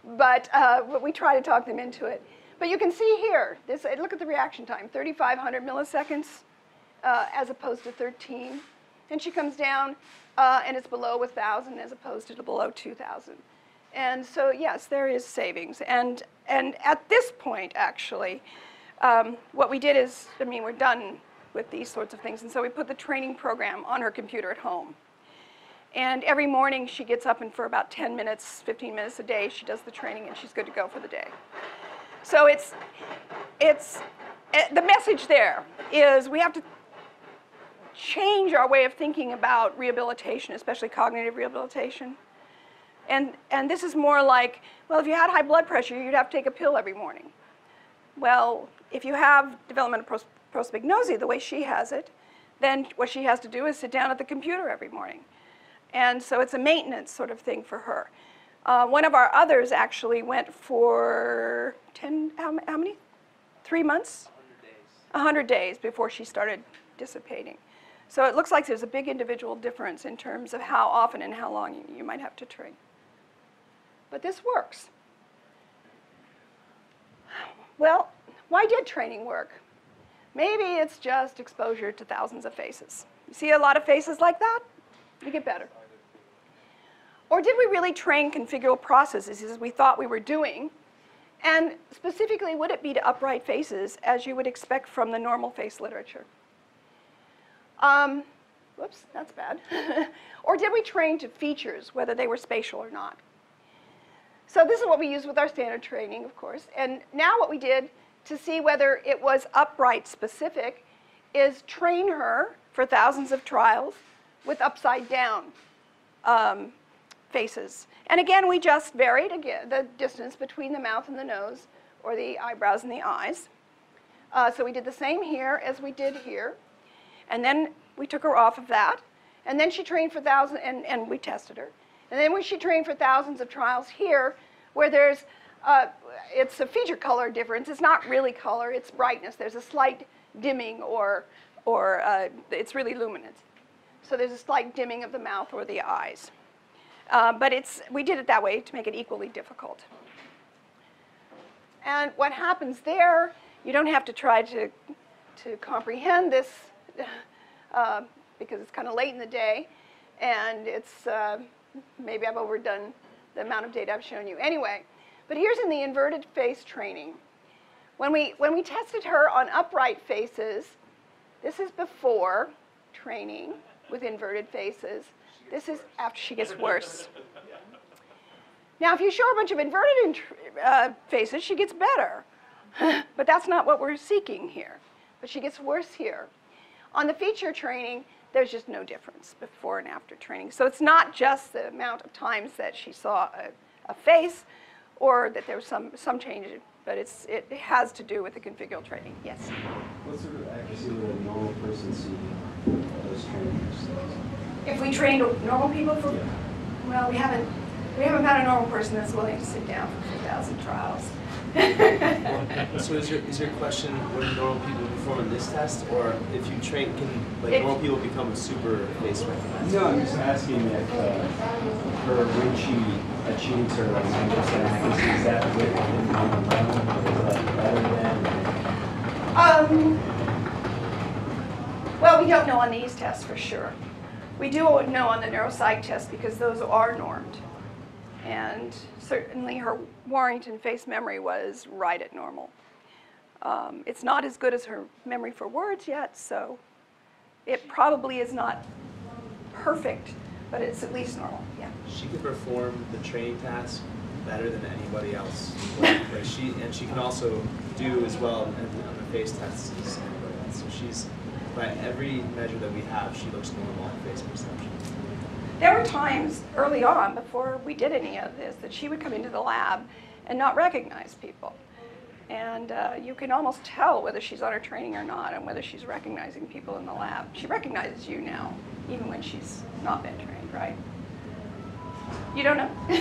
[SPEAKER 2] But we try to talk them into it. But you can see here, look at the reaction time, 3,500 milliseconds as opposed to 13. And she comes down, and it's below 1,000 as opposed to below 2,000. And so, yes, there is savings. And at this point, actually, what we did is, we're done with these sorts of things. And so we put the training program on her computer at home. And every morning she gets up, and for about 10 minutes, 15 minutes a day, she does the training, and she's good to go for the day. So the message there is we have to change our way of thinking about rehabilitation, especially cognitive rehabilitation. And this is more like, well, if you had high blood pressure, you'd have to take a pill every morning. Well, if you have developmental prosopagnosia, the way she has it, then what she has to do is sit down at the computer every morning. And so it's a maintenance sort of thing for her. One of our others actually went for how many? 3 months?
[SPEAKER 6] 100 days.
[SPEAKER 2] 100 days before she started dissipating. So it looks like there's a big individual difference in terms of how often and how long you might have to train. But this works. Well, why did training work? Maybe it's just exposure to thousands of faces. You see a lot of faces like that? You get better. Or did we really train configurable processes as we thought we were doing? And specifically, would it be to upright faces as you would expect from the normal face literature? Whoops, that's bad. Or did we train to features, whether they were spatial or not? So this is what we used with our standard training, of course. And now what we did to see whether it was upright specific is train her for thousands of trials with upside down faces. And again, we just varied the distance between the mouth and the nose, or the eyebrows and the eyes. So we did the same here as we did here. And then we took her off of that. And then she trained for thousands, and we tested her. And then when she trained for thousands of trials here, where there's It's a feature color difference. It's not really color, it's brightness. There's a slight dimming or it's really luminous. So there's a slight dimming of the mouth or the eyes. But we did it that way to make it equally difficult. And what happens there, you don't have to try to comprehend this because it's kind of late in the day, and it's maybe I've overdone the amount of data I've shown you. Anyway, but here's in the inverted face training. When we tested her on upright faces, this is before training with inverted faces. This is after she gets worse. Now, if you show her a bunch of inverted faces, she gets better. But that's not what we're seeking here. But she gets worse here. On the feature training, there's just no difference before and after training. So it's not just the amount of times that she saw a face or that there was some change, but it has to do with the configural training. Yes?
[SPEAKER 9] What sort of accuracy would a normal person see those trainers?
[SPEAKER 2] If we trained normal people for, well, we haven't found a normal person that's willing to sit down for 4,000 trials.
[SPEAKER 6] So is your question, would normal people perform on this test, or if you train, can normal people become a super face recognizer?
[SPEAKER 9] No, I'm just asking if when she achieves her 90% accuracy, is that within the realm, or is that better than?
[SPEAKER 2] Well, we don't know on these tests for sure. We do know on the neuropsych test because those are normed. And certainly her Warrington face memory was right at normal. It's not as good as her memory for words yet, so it probably is not perfect, but it's at least normal, yeah.
[SPEAKER 6] She can perform the training task better than anybody else. She can also do as well on the face tests as anybody else. So she's, by every measure that we have, she looks normal on face perception.
[SPEAKER 2] There were times early on, before we did any of this, that she would come into the lab and not recognize people. And you can almost tell whether she's on her training or not and whether she's recognizing people in the lab. She recognizes you now, even when she's not been trained, right? You don't know?
[SPEAKER 3] So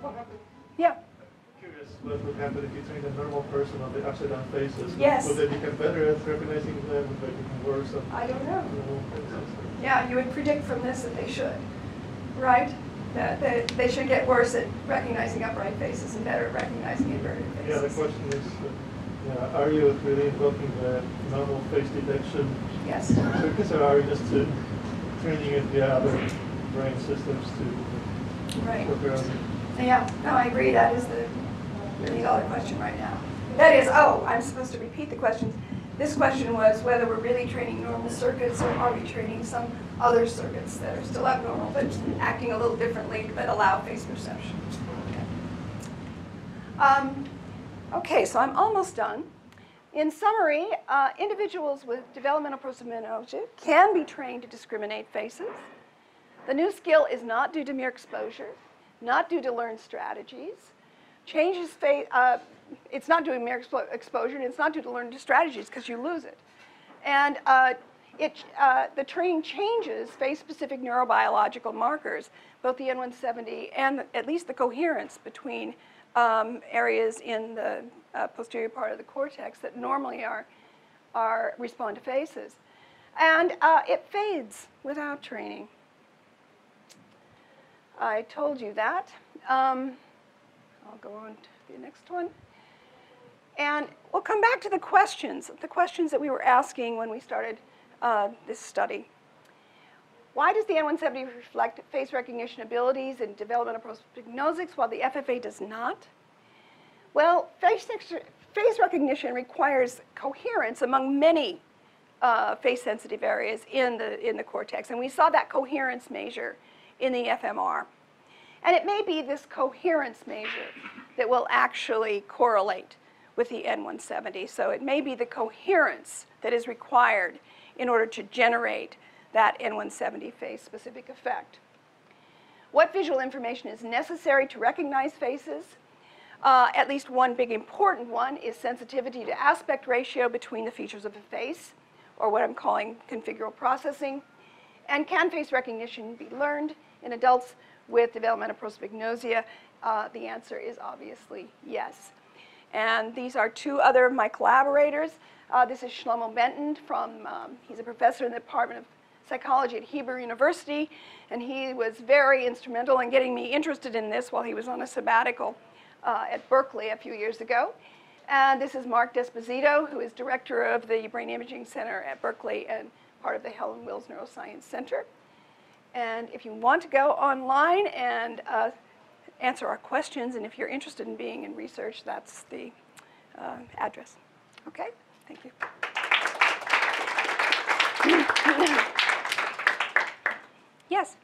[SPEAKER 3] what happened?
[SPEAKER 2] Yeah.
[SPEAKER 3] Curious what would happen if you trained a normal person on the upside down faces.
[SPEAKER 2] Yes.
[SPEAKER 3] Would they become better at recognizing them? Would they become worse at
[SPEAKER 2] I don't know.
[SPEAKER 3] normal faces?
[SPEAKER 2] Yeah, you would predict from this that they should, right? That they should get worse at recognizing upright faces and better at recognizing inverted faces.
[SPEAKER 3] Yeah, the question is, are you really invoking the normal face detection
[SPEAKER 2] Yes.
[SPEAKER 3] circuits, or are you just training it via other brain systems to
[SPEAKER 2] Right.
[SPEAKER 3] work around it?
[SPEAKER 2] Yeah, no, I agree. That is the million-dollar question right now. That is, I'm supposed to repeat the questions. This question was whether we're really training normal circuits or are we training some other circuits that are still abnormal but acting a little differently but allow face perception. Okay, so I'm almost done. In summary, individuals with developmental prosopagnosia can be trained to discriminate faces. The new skill is not due to mere exposure, not due to learned strategies. Changes face. It's not due to mere exposure, and it's not due to learned strategies because you lose it. And the training changes face-specific neurobiological markers, both the N170 and at least the coherence between areas in the posterior part of the cortex that normally respond to faces. And it fades without training. I told you that. I'll go on to the next one. And we'll come back to the questions that we were asking when we started this study. Why does the N170 reflect face recognition abilities in developmental prosopagnosics while the FFA does not? Well, face recognition requires coherence among many face-sensitive areas in the cortex, and we saw that coherence measure in the FMR. And it may be this coherence measure that will actually correlate with the N170. So it may be the coherence that is required in order to generate that N170 face-specific effect. What visual information is necessary to recognize faces? At least one big important one is sensitivity to aspect ratio between the features of a face, or what I'm calling configural processing. And can face recognition be learned in adults with developmental prosopagnosia? The answer is obviously yes. And these are two other of my collaborators. This is Shlomo Benton he's a professor in the Department of Psychology at Hebrew University, and he was very instrumental in getting me interested in this while he was on a sabbatical at Berkeley a few years ago. And this is Mark Desposito, who is director of the Brain Imaging Center at Berkeley and part of the Helen Wills Neuroscience Center. And if you want to go online and answer our questions, and if you're interested in being in research, that's the address. Okay, thank you. Yes?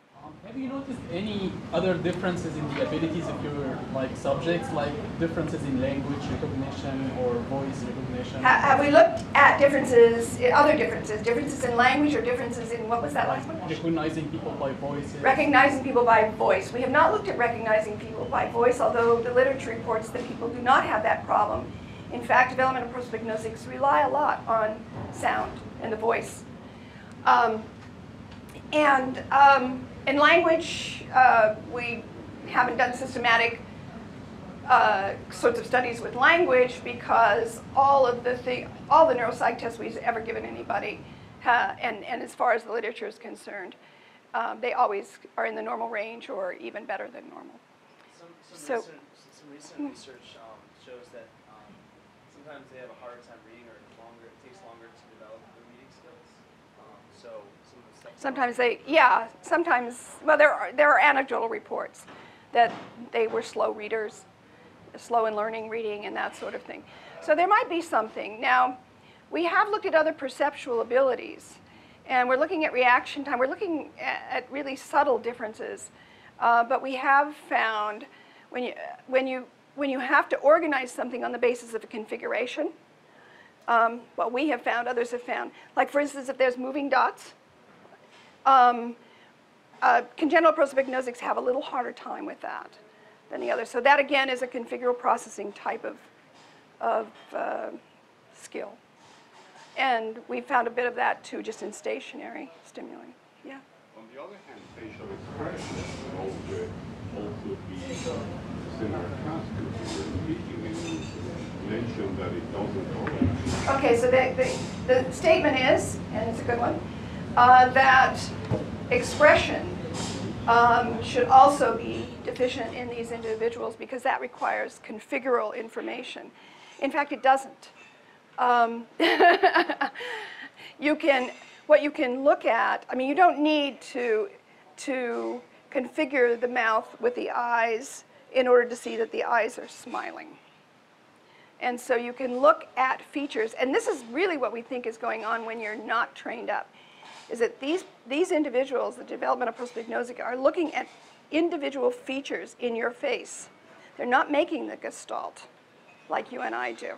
[SPEAKER 10] Have you noticed any other differences in the abilities of your subjects, like differences in language recognition or voice recognition?
[SPEAKER 2] Have we looked at differences, other differences in language or differences in, what was that last one?
[SPEAKER 10] Recognizing people by voice.
[SPEAKER 2] Recognizing people by voice. We have not looked at recognizing people by voice, although the literature reports that people do not have that problem. In fact, developmental prosopagnosics rely a lot on sound and the voice. In language, we haven't done systematic sorts of studies with language because all the neuropsych tests we've ever given anybody, and as far as the literature is concerned, they always are in the normal range or even better than normal.
[SPEAKER 6] Some recent research shows that sometimes they have a harder time reading, or it takes longer to develop their reading skills. So some of the stuff.
[SPEAKER 2] Sometimes, well, there are anecdotal reports that they were slow readers, slow in learning reading and that sort of thing. So there might be something. Now, we have looked at other perceptual abilities, and we're looking at reaction time. We're looking at really subtle differences, but we have found when you have to organize something on the basis of a configuration, what we have found, others have found, like for instance, if there's moving dots, congenital prosopagnosics have a little harder time with that than the others. So that again is a configural processing type of skill. And we found a bit of that too, just in stationary stimuli. Yeah.
[SPEAKER 11] On the other hand, facial expression also be similar task to speaking, and you mentioned that it doesn't.
[SPEAKER 2] Okay, so the statement is, and it's a good one, that expression should also be deficient in these individuals because that requires configural information. In fact, it doesn't. What you can look at, I mean, you don't need to configure the mouth with the eyes in order to see that the eyes are smiling. And so you can look at features, and this is really what we think is going on when you're not trained up, is that these individuals, the developmental prosopagnosic, are looking at individual features in your face. They're not making the gestalt like you and I do.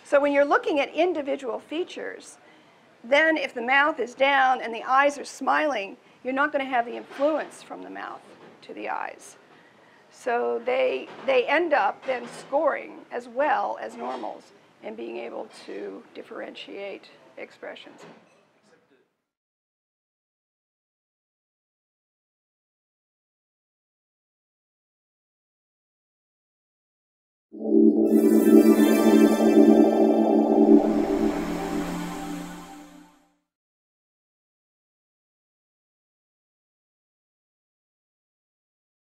[SPEAKER 2] So when you're looking at individual features, then if the mouth is down and the eyes are smiling, you're not going to have the influence from the mouth to the eyes. So they end up then scoring as well as normals and being able to differentiate expressions.
[SPEAKER 11] Thank you.